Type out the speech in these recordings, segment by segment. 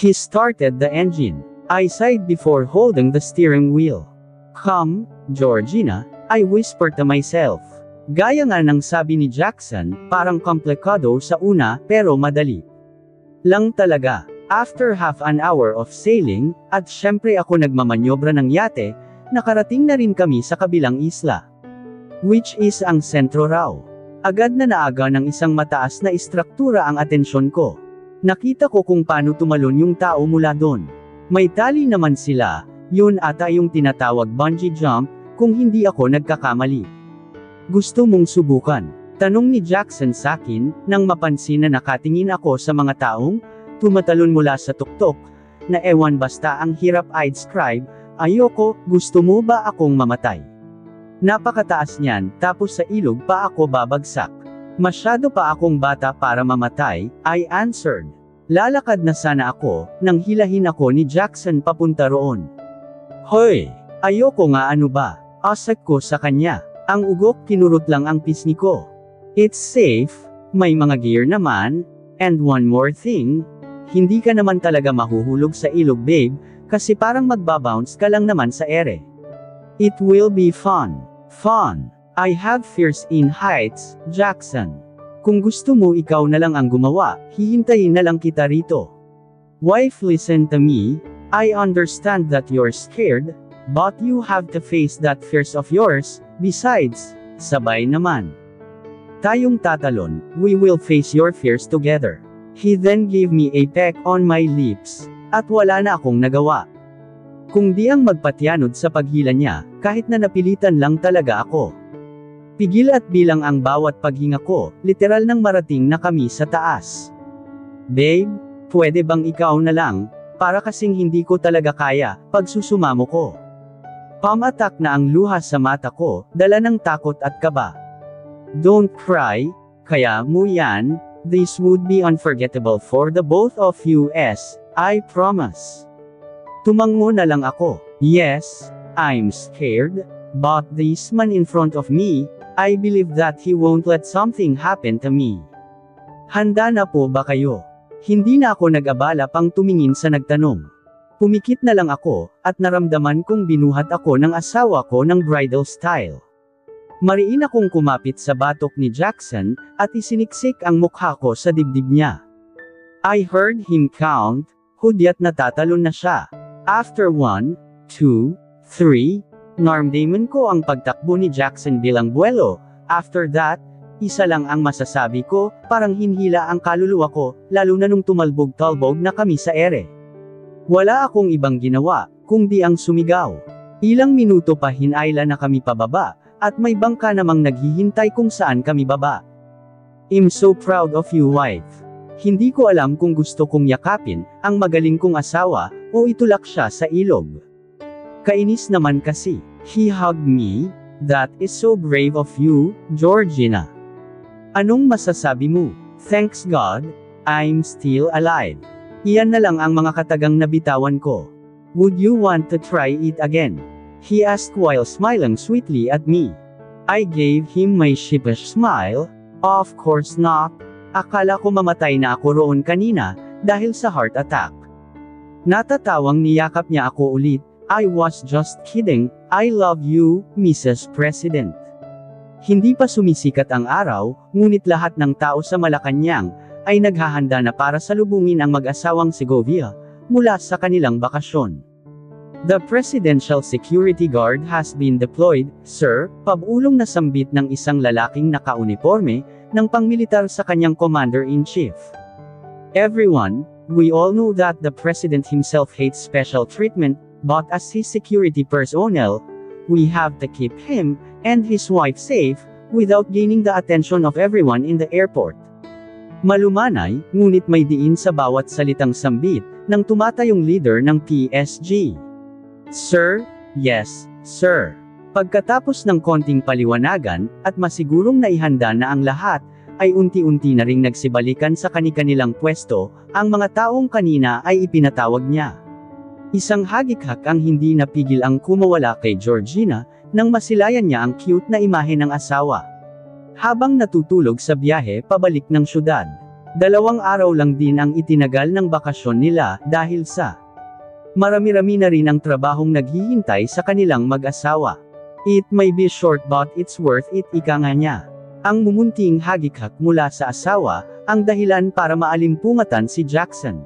He started the engine. I sighed before holding the steering wheel. "Come, Georgina," I whispered to myself. Gaya nga ng sabi ni Jackson, parang komplikado sa una, pero madali lang talaga. After half an hour of sailing, at syempre ako nagmamanyobra ng yate, nakarating na rin kami sa kabilang isla. Which is ang sentro raw. Agad na naaga ng isang mataas na istruktura ang atensyon ko. Nakita ko kung paano tumalon yung tao mula doon. May tali naman sila, yun ata yung tinatawag bungee jump, kung hindi ako nagkakamali. "Gusto mong subukan?" tanong ni Jackson sakin, nang mapansin na nakatingin ako sa mga taong tumatalon mula sa tuktok, na ewan basta ang hirap i-describe. "Ayoko, gusto mo ba akong mamatay? Napakataas niyan, tapos sa ilog pa ako babagsak. Masyado pa akong bata para mamatay," I answered. Lalakad na sana ako, nang hilahin ako ni Jackson papunta roon. "Hoy! Ayoko nga, ano ba?" Asak ko sa kanya. Ang ugok kinurot lang ang pisngi ko. "It's safe, may mga gear naman, and one more thing, hindi ka naman talaga mahuhulog sa ilog babe, kasi parang magbabounce ka lang naman sa ere. It will be fun. Fun. I have fears in heights, Jackson. Kung gusto mo ikaw na lang ang gumawa, hihintayin na lang kita rito." "Wife, listen to me, I understand that you're scared, but you have to face that fears of yours, besides, sabay naman tayong tatalon, we will face your fears together." He then gave me a peck on my lips, at wala na akong nagawa. Kung di ang magpatyanod sa paghila niya, kahit na napilitan lang talaga ako. Pigil at bilang ang bawat paghinga ko, literal nang marating na kami sa taas. "Babe, pwede bang ikaw na lang? Para kasing hindi ko talaga kaya, pagsusumamo ko." Pamatak na ang luha sa mata ko, dala ng takot at kaba. "Don't cry, kaya mo yan, this would be unforgettable for the both of you, I promise." Tumango na lang ako. "Yes, I'm scared, but this man in front of me, I believe that he won't let something happen to me. Handa na po ba kayo?" Hindi na ako nag-abala pang tumingin sa nagtanong. Pumikit na lang ako, at naramdaman kong binuhat ako ng asawa ko ng bridal style. Mariin akong kumapit sa batok ni Jackson, at isiniksik ang mukha ko sa dibdib niya. I heard him count, hudyat natatalon na siya. After 1, 2, 3, naramdaman ko ang pagtakbo ni Jackson bilang buwelo. After that, isa lang ang masasabi ko, parang hinhila ang kaluluwa ko, lalo na nung tumalbog-talbog na kami sa ere. Wala akong ibang ginawa, kundi ang sumigaw. Ilang minuto pa hinayla na kami pababa, at may bangka namang naghihintay kung saan kami baba. "I'm so proud of you, wife." Hindi ko alam kung gusto kong yakapin ang magaling kong asawa, o itulak siya sa ilog. Kainis naman kasi. He hugged me. "That is so brave of you, Georgina. Anong masasabi mo?" "Thanks God, I'm still alive." Iyan na lang ang mga katagang nabitawan ko. "Would you want to try it again?" he asked while smiling sweetly at me. I gave him my sheepish smile. "Of course not. Akala ko mamatay na ako roon kanina, dahil sa heart attack." Natatawang niyakap niya ako ulit. "I was just kidding, I love you, Mrs. President." Hindi pa sumisikat ang araw, ngunit lahat ng tao sa Malacanang ay naghahanda na para salubungin ang mag-asawang Segovia mula sa kanilang bakasyon. "The Presidential Security Guard has been deployed, sir," pabulong na sambit ng isang lalaking naka-uniforme ng pangmilitar sa kanyang Commander-in-Chief. "Everyone, we all know that the President himself hates special treatment, but as his security personnel, we have to keep him and his wife safe, without gaining the attention of everyone in the airport." Malumanay, ngunit may diin sa bawat salitang sambit, ng tumatayong leader ng PSG. "Sir, yes, sir." Pagkatapos ng konting paliwanagan, at masigurong naihanda na ang lahat, ay unti-unti na ring nagsibalikan sa kani-kanilang pwesto, ang mga taong kanina ay ipinatawag niya. Isang hagikhak ang hindi napigil ang kumawala kay Georgina, nang masilayan niya ang cute na imahe ng asawa. Habang natutulog sa biyahe pabalik ng syudad. 2 araw lang din ang itinagal ng bakasyon nila dahil sa marami-rami na rin ang trabahong naghihintay sa kanilang mag-asawa. It may be short but it's worth it, ika nga niya. Ang mumunting hagikak mula sa asawa, ang dahilan para maalimpungatan si Jackson.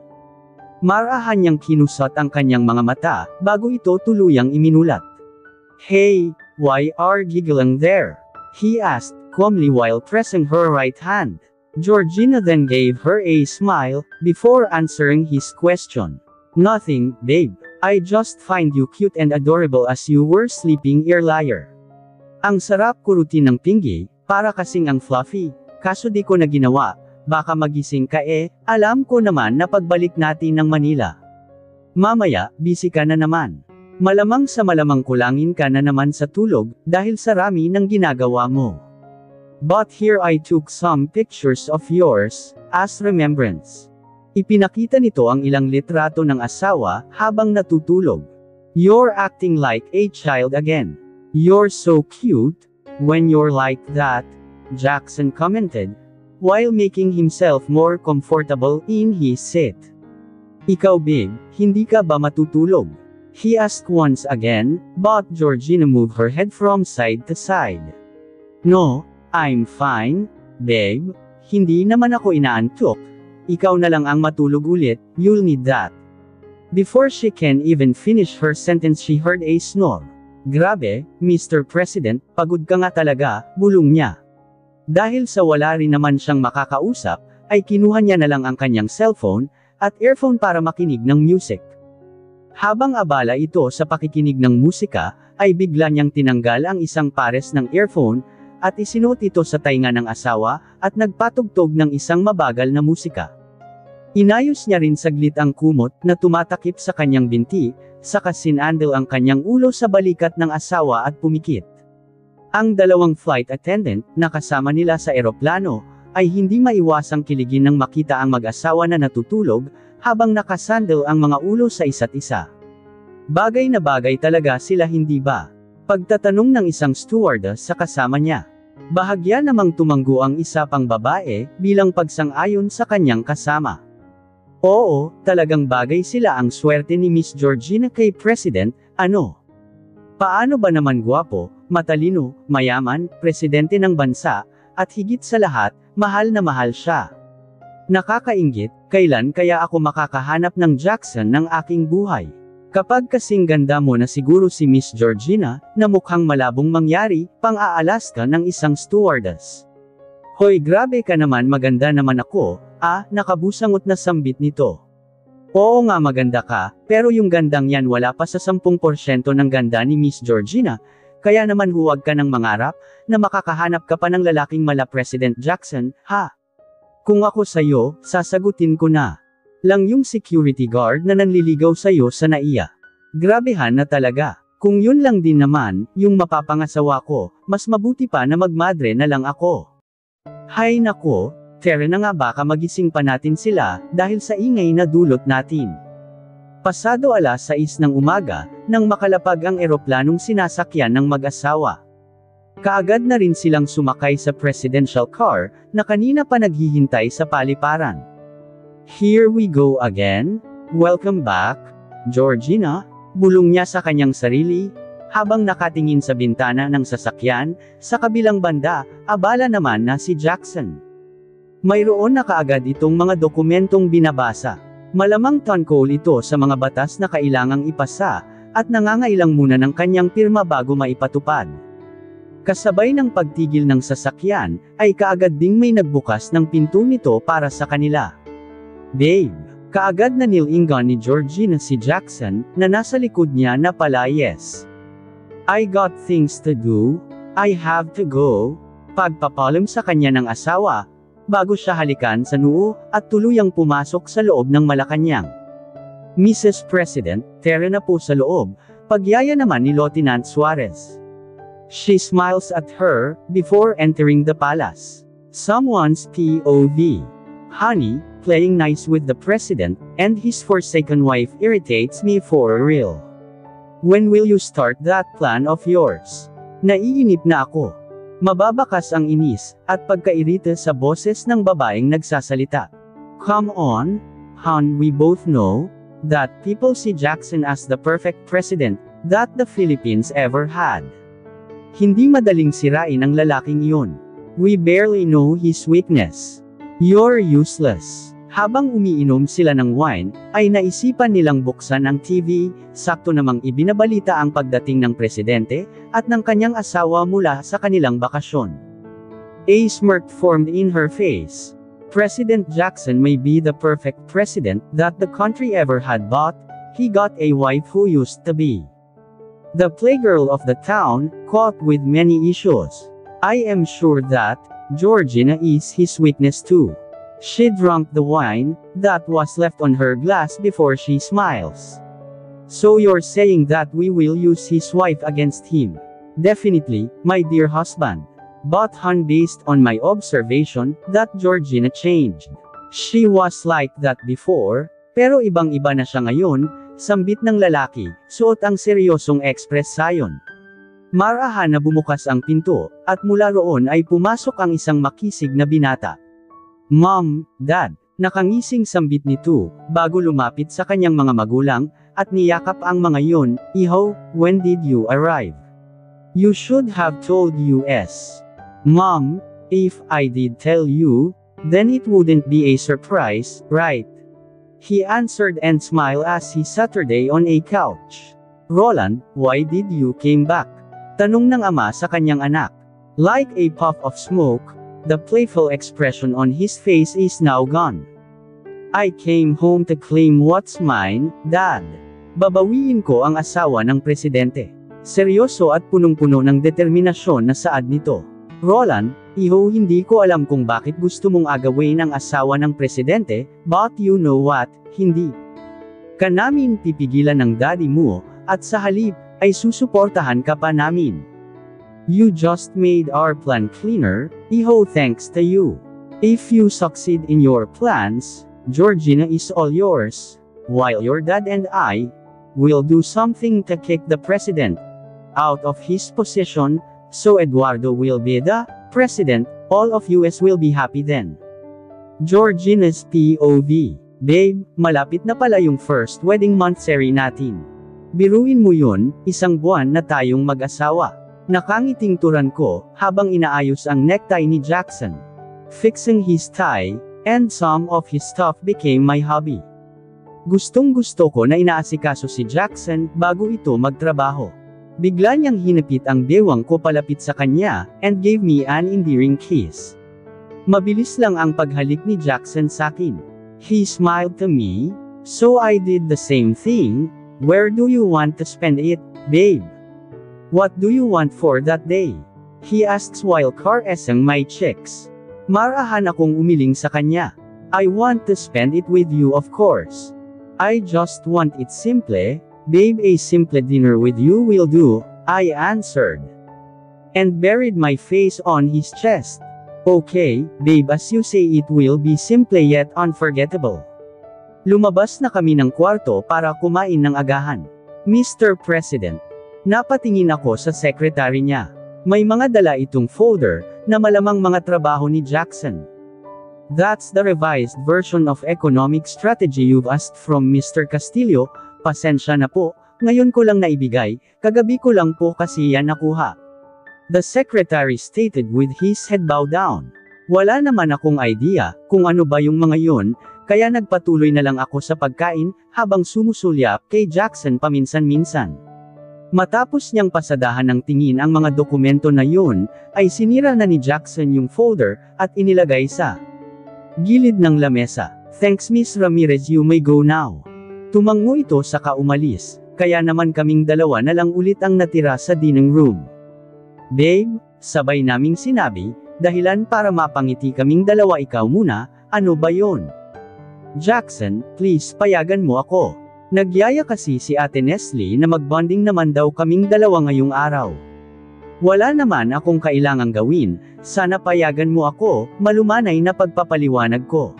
Marahan niyang kinusot ang kanyang mga mata, bago ito tuluyang iminulat. "Hey, why are giggling there?" he asked, calmly while pressing her right hand. Georgina then gave her a smile, before answering his question. "Nothing, babe. I just find you cute and adorable as you were sleeping earlier." Ang sarap kurutin ng Pinky, para kasing ang fluffy, kaso di ko na ginawa, baka magising ka alam ko naman na pagbalik natin ng Manila. Mamaya, busy ka na naman. Malamang sa malamang kulangin ka na naman sa tulog, dahil sa rami ng ginagawa mo. "But here I took some pictures of yours, as remembrance." Ipinakita nito ang ilang litrato ng asawa, habang natutulog. "You're acting like a child again. You're so cute, when you're like that," Jackson commented, while making himself more comfortable in his seat. "Ikaw babe, hindi ka ba matutulog?" he asked once again, but Georgina moved her head from side to side. "No, I'm fine, babe. Hindi naman ako inaantok. Ikaw na lang ang matulog ulit, you'll need that." Before she can even finish her sentence she heard a snore. "Grabe, Mr. President, pagod ka nga talaga," bulong niya. Dahil sa wala rin naman siyang makakausap, ay kinuha niya na lang ang kanyang cellphone, at earphone para makinig ng music. Habang abala ito sa pakikinig ng musika, ay bigla niyang tinanggal ang isang pares ng earphone, at isinuot ito sa tainga ng asawa, at nagpatugtog ng isang mabagal na musika. Inayos niya rin saglit ang kumot na tumatakip sa kanyang binti, saka sinandal ang kanyang ulo sa balikat ng asawa at pumikit. Ang 2 flight attendant na kasama nila sa eroplano, ay hindi maiwasang kiligin nang makita ang mag-asawa na natutulog, habang nakasandal ang mga ulo sa isa't isa. Bagay na bagay talaga sila, hindi ba? Pagtatanong ng isang stewardess sa kasama niya. Bahagya namang tumanggo ang isa pang babae, bilang pagsang-ayon sa kanyang kasama. Oo, talagang bagay sila. Ang swerte ni Miss Georgina kay President, ano? Paano ba naman gwapo, matalino, mayaman, presidente ng bansa, at higit sa lahat, mahal na mahal siya. Nakakainggit, kailan kaya ako makakahanap ng Jackson ng aking buhay? Kapag kasing ganda mo na siguro si Miss Georgina, na mukhang malabong mangyari, pang-aalas ka ng isang stewardess. Hoy, grabe ka naman, maganda naman ako, nakabusangot na sambit nito. Oo nga, maganda ka, pero yung gandang yan wala pa sa 10% ng ganda ni Miss Georgina, kaya naman huwag ka nang mangarap, na makakahanap ka pa ng lalaking mala President Jackson, ha? Kung ako sa'yo, sasagutin ko na. Lang yung security guard na nanliligaw sa'yo sa NAIA. Grabehan na talaga. Kung yun lang din naman, yung mapapangasawa ko, mas mabuti pa na magmadre na lang ako. Hay nako, Tere na nga, baka magising pa natin sila, dahil sa ingay na dulot natin. Pasado 6:00 ng umaga, nang makalapag ang eroplanong sinasakyan ng mag-asawa. Kaagad na rin silang sumakay sa presidential car, na kanina pa naghihintay sa paliparan. "Here we go again? Welcome back, Georgina," bulong niya sa kanyang sarili, habang nakatingin sa bintana ng sasakyan. Sa kabilang banda, abala naman na si Jackson. Mayroon na kaagad itong mga dokumentong binabasa. Malamang tungkol ito sa mga batas na kailangang ipasa, at nangangailang muna ng kanyang pirma bago maipatupad. Kasabay ng pagtigil ng sasakyan, ay kaagad ding may nagbukas ng pinto nito para sa kanila. "Babe," kaagad na nilingan ni Georgina si Jackson, na nasa likod niya na pala. "Yes. I got things to do. I have to go." Pagpapalam sa kanya ng asawa, bago siya halikan sa noo, at tuluyang pumasok sa loob ng Malacanang. "Mrs. President, Tere na po sa loob," pagyaya naman ni Lieutenant Suarez. She smiles at her, before entering the palace. Someone's POV. "Honey, playing nice with the president, and his forsaken wife irritates me for real. When will you start that plan of yours?" Naiinip na ako. Mababakas ang inis, at pagkairita sa boses ng babaeng nagsasalita. Come on, Han, we both know that people see Jackson as the perfect president that the Philippines ever had. Hindi madaling sirain ang lalaking iyon. We barely know his weakness. You're useless. Habang umiinom sila ng wine, ay naisipan nilang buksan ang TV, sakto namang ibinabalita ang pagdating ng presidente, at ng kanyang asawa mula sa kanilang bakasyon. A smirk formed in her face. President Jackson may be the perfect president that the country ever had, but he got a wife who used to be the playgirl of the town, caught with many issues. I am sure that Georgina is his weakness too. She drank the wine that was left on her glass before she smiles. So you're saying that we will use his wife against him? Definitely, my dear husband. But Han, based on my observation, that Georgina changed. She was like that before, pero ibang-iba na siya ngayon, sambit ng lalaki, suot ang seryosong express sayon. Marahan na bumukas ang pinto, at mula roon ay pumasok ang isang makisig na binata. Mom, Dad, nakangising sambit nito, bago lumapit sa kanyang mga magulang, at niyakap ang mga yon. Iho, when did you arrive? You should have told us. Mom, if I did tell you, then it wouldn't be a surprise, right? He answered and smiled as he Saturday on a couch. Roland, why did you came back? Tanong ng ama sa kanyang anak. Like a puff of smoke, the playful expression on his face is now gone. I came home to claim what's mine, Dad. Babawiin ko ang asawa ng presidente. Seryoso at punong-puno ng determinasyon na saad nito. Roland, iho, hindi ko alam kung bakit gusto mong agawin ang asawa ng presidente, but you know what, hindi ka namin pipigilan ng daddy mo, at sa halip, ay susuportahan ka pa namin. You just made our plan cleaner, iho, thanks to you. If you succeed in your plans, Georgina is all yours, while your dad and I will do something to kick the president out of his position, so Eduardo will be the president, all of us will be happy then. Georgina's POV. Babe, malapit na pala yung first wedding monthsary natin. Biruin mo yun, isang buwan na tayong mag-asawa. Nakangiting turan ko, habang inaayos ang necktie ni Jackson. Fixing his tie, and some of his stuff became my hobby. Gustong-gusto ko na inaasikaso si Jackson, bago ito magtrabaho. Bigla niyang hinapit ang bewang ko palapit sa kanya, and gave me an endearing kiss. Mabilis lang ang paghalik ni Jackson sakin. He smiled to me, so I did the same thing. Where do you want to spend it, babe? What do you want for that day? He asks while caressing my cheeks. Marahan akong umiling sa kanya. I want to spend it with you, of course. I just want it simple, babe, a simple dinner with you will do, I answered. And buried my face on his chest. Okay, babe, as you say, it will be simple yet unforgettable. Lumabas na kami ng kwarto para kumain ng agahan. Mr. President. Napatingin ako sa secretary niya. May mga dala itong folder, na malamang mga trabaho ni Jackson. That's the revised version of economic strategy you've asked from Mr. Castillo. Pasensya na po, ngayon ko lang naibigay, kagabi ko lang po kasi yan nakuha. The secretary stated with his head bowed down. Wala naman akong idea, kung ano ba yung mga yun, kaya nagpatuloy na lang ako sa pagkain, habang sumusulyap kay Jackson paminsan-minsan. Matapos niyang pasadahan ng tingin ang mga dokumento na yun, ay sinira na ni Jackson yung folder, at inilagay sa gilid ng lamesa. Thanks Miss Ramirez, you may go now. Tumango ito saka umalis, kaya naman kaming dalawa na lang ulit ang natira sa dining room. Babe, sabay naming sinabi, dahilan para mapangiti kaming dalawa, ikaw muna, ano ba yon? Jackson, please payagan mo ako. Nagyaya kasi si Ate Nestle na magbonding naman daw kaming dalawa ngayong araw. Wala naman akong kailangang gawin, sana payagan mo ako, malumanay na pagpapaliwanag ko.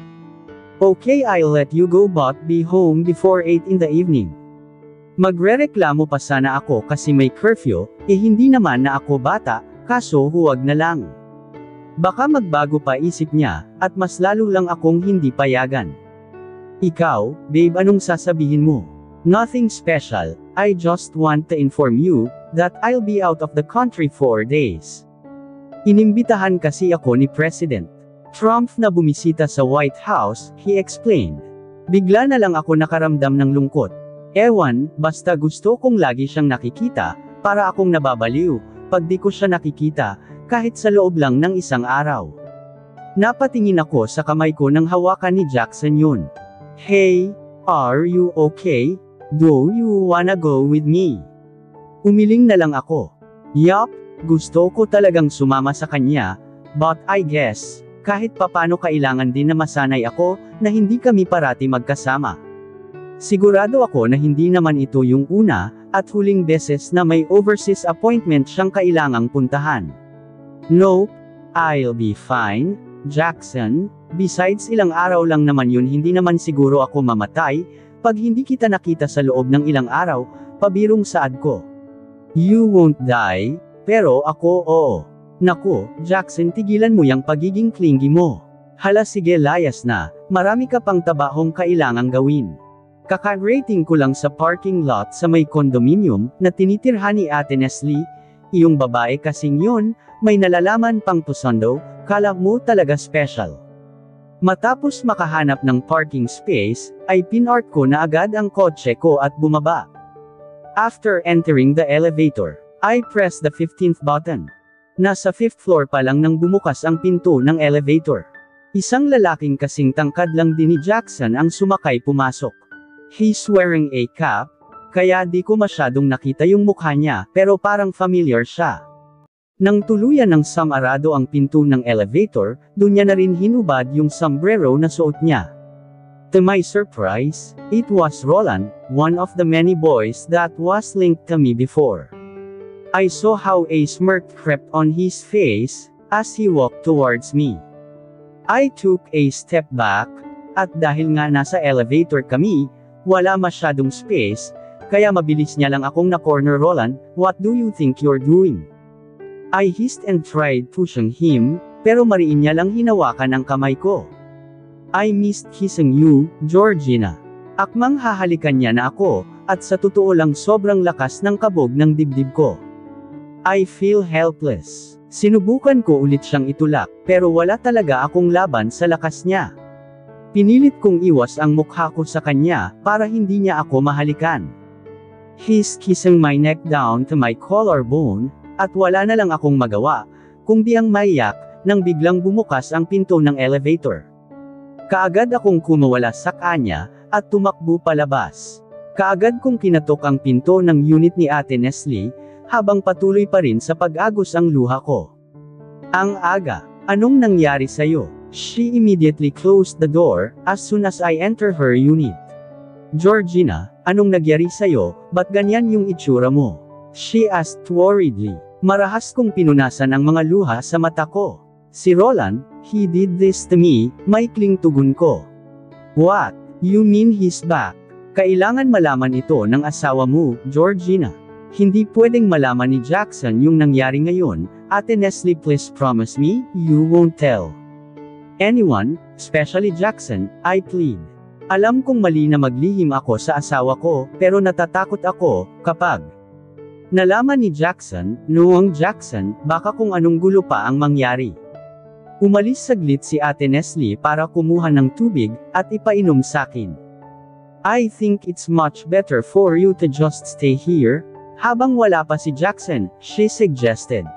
Okay, I'll let you go but be home before 8 in the evening. Magrereklamo pa sana ako kasi may curfew, hindi naman na ako bata, kaso huwag na lang. Baka magbago pa isip niya, at mas lalo lang akong hindi payagan. Ikaw, babe, anong sasabihin mo? Nothing special, I just want to inform you, that I'll be out of the country 4 days. Inimbitahan kasi ako ni President Trump na bumisita sa White House, he explained. Bigla na lang ako nakaramdam ng lungkot. Ewan, basta gusto kong lagi siyang nakikita, para akong nababaliw, pag di ko siya nakikita, kahit sa loob lang ng isang araw. Napatingin ako sa kamay ko nang hawakan ni Jackson yun. Hey, are you okay? Do you wanna go with me? Umiling na lang ako. Yup, gusto ko talagang sumama sa kanya, but I guess, kahit papano kailangan din na masanay ako, na hindi kami parati magkasama. Sigurado ako na hindi naman ito yung una, at huling beses na may overseas appointment siyang kailangang puntahan. Nope, I'll be fine, Jackson, besides ilang araw lang naman yun, hindi naman siguro ako mamatay, pag hindi kita nakita sa loob ng ilang araw, pabirong saad ko. You won't die, pero ako oo. Naku, Jackson, tigilan mo yang pagiging clingy mo. Hala sige, layas na, marami ka pang tabahong kailangang gawin. Kaka-rating ko lang sa parking lot sa may condominium, na tinitirhan ni Ate Neslie, iyong babae kasing yun, may nalalaman pang pusondo, kala mo talaga special. Matapos makahanap ng parking space, ay pinark ko na agad ang kotse ko at bumaba. After entering the elevator, I pressed the 15th button. Nasa 5th floor pa lang nang bumukas ang pinto ng elevator. Isang lalaking kasing tangkad lang din ni Jackson ang sumakay pumasok. He's wearing a cap, kaya di ko masyadong nakita yung mukha niya, pero parang familiar siya. Nang tuluyan ng samarado ang pinto ng elevator, doon niya na rin hinubad yung sombrero na suot niya. To my surprise, it was Roland, one of the many boys that was linked to me before. I saw how a smirk crept on his face, as he walked towards me. I took a step back, at dahil nga nasa elevator kami, wala masyadong space, kaya mabilis niya lang akong na-corner. Roland, what do you think you're doing? I hissed and tried pushing him, pero mariin niya lang hinawakan ang kamay ko. I missed kissing you, Georgina. Akmang hahalikan niya na ako, at sa totoo lang sobrang lakas ng kabog ng dibdib ko. I feel helpless. Sinubukan ko ulit siyang itulak, pero wala talaga akong laban sa lakas niya. Pinilit kong iwas ang mukha ko sa kanya, para hindi niya ako mahalikan. He's kissing my neck down to my collarbone, at wala na lang akong magawa, kundi ang maiyak, nang biglang bumukas ang pinto ng elevator. Kaagad akong kumawala sa kanya, at tumakbo palabas. Kaagad kong kinatok ang pinto ng unit ni Ate Neslie, habang patuloy pa rin sa pag-agos ang luha ko. Ang aga, anong nangyari sa'yo? She immediately closed the door, as soon as I enter her unit. Georgina, anong nagyari sa'yo, ba't ganyan yung itsura mo? She asked worriedly. Marahas kong pinunasan ang mga luha sa mata ko. Si Roland, he did this to me, maikling tugon ko. What? You mean he's back? Kailangan malaman ito ng asawa mo, Georgina. Hindi pwedeng malaman ni Jackson yung nangyari ngayon. Ate Neslie, please promise me, you won't tell anyone, especially Jackson, I plead. Alam kong mali na maglihim ako sa asawa ko, pero natatakot ako, kapag nalaman ni Jackson, noong Jackson, baka kung anong gulo pa ang mangyari. Umalis saglit si Ate Neslie para kumuha ng tubig, at ipainom sakin. I think it's much better for you to just stay here. Habang wala pa si Jackson, she suggested.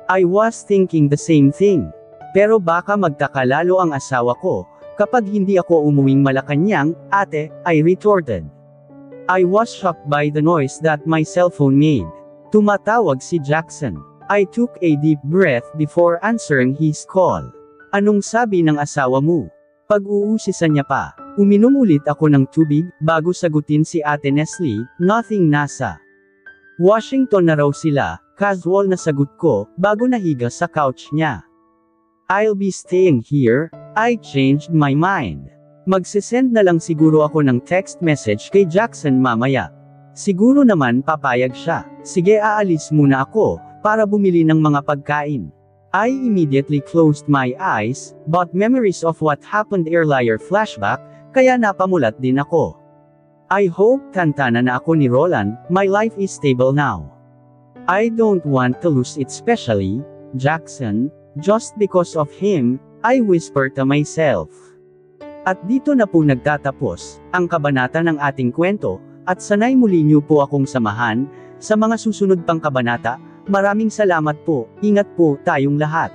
I was thinking the same thing. Pero baka magtaka lalo ang asawa ko, kapag hindi ako umuwing Malacanang, ate, I retorted. I was shocked by the noise that my cell phone made. Tumatawag si Jackson. I took a deep breath before answering his call. Anong sabi ng asawa mo? Pag-uusisan niya pa. Uminom ulit ako ng tubig, bago sagutin si Ate Neslie, nothing nasa Washington na raw sila, casual na sagot ko, bago nahiga sa couch niya. I'll be staying here, I changed my mind. Magsisend na lang siguro ako ng text message kay Jackson mamaya. Siguro naman papayag siya. Sige, aalis muna ako, para bumili ng mga pagkain. I immediately closed my eyes, but memories of what happened earlier flashback, kaya napamulat din ako. I hope tantana na ako ni Roland, my life is stable now. I don't want to lose it, especially Jackson, just because of him, I whisper to myself. At dito na po nagtatapos ang kabanata ng ating kwento, at sanay muli niyo po akong samahan sa mga susunod pang kabanata. Maraming salamat po, ingat po tayong lahat.